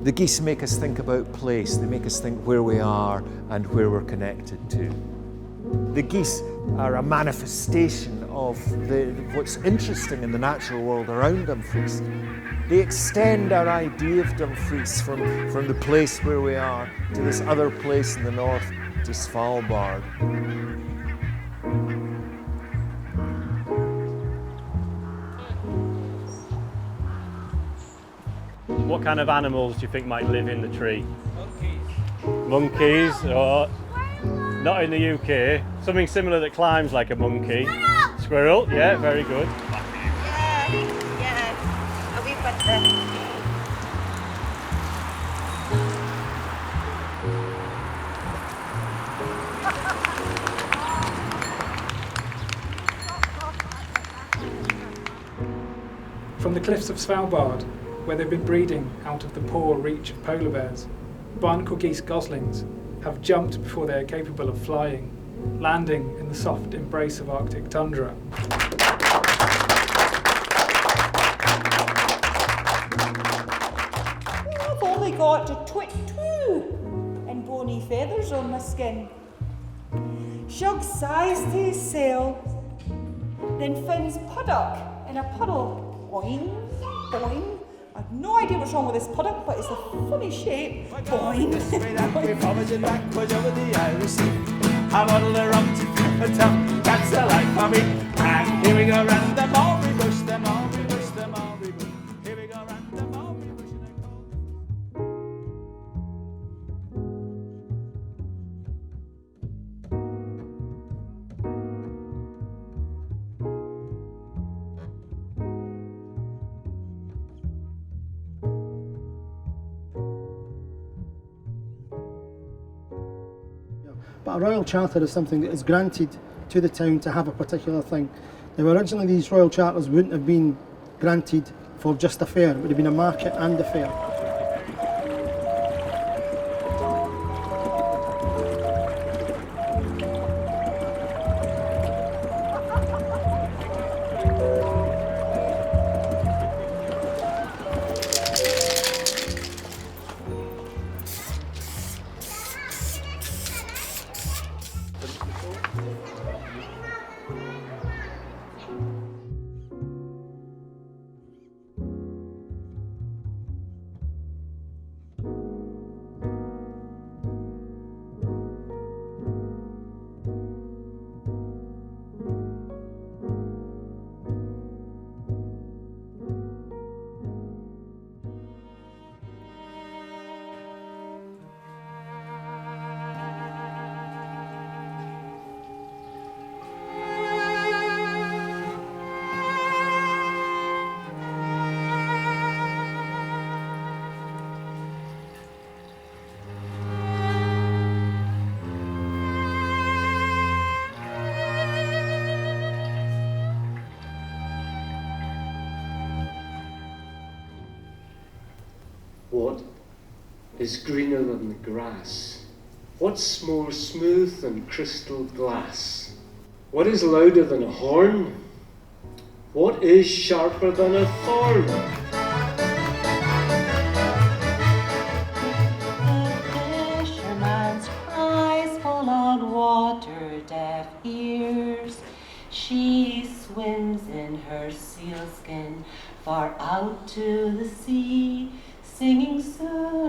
The geese make us think about place. They make us think where we are and where we're connected to. The geese are a manifestation of what's interesting in the natural world around Dumfries. They extend our idea of Dumfries from the place where we are to this other place in the north, to Svalbard. What kind of animals do you think might live in the tree? Monkeys, or not in the UK. Something similar that climbs like a monkey. Squirrel, yeah, very good. Yeah, a wee bit there. From the cliffs of Svalbard, where they've been breeding out of the poor reach of polar bears, barnacle geese goslings have jumped before they are capable of flying, landing in the soft embrace of Arctic tundra. I've only got a twit two and bony feathers on my skin. Shug's size to his sail, then Finn's puddock in a puddle. Boing, boing. I've no idea what's wrong with this puddock, but it's a funny shape. Boing. We're forwards and backwards over the Irish Sea. I muddle her up to keep her tongue. That's the life of me. And here we go round them all, we bush them all, we bush them all, we bush. Here we go round them all, we bush and I call. But a royal charter is something that is granted to the town to have a particular thing. Now originally these royal charters wouldn't have been granted for just a fair, it would have been a market and a fair. What is greener than the grass? What's more smooth than crystal glass? What is louder than a horn? What is sharper than a thorn? The fisherman's cries fall on water-deaf ears. She swims in her sealskin far out to the sea, singing soothing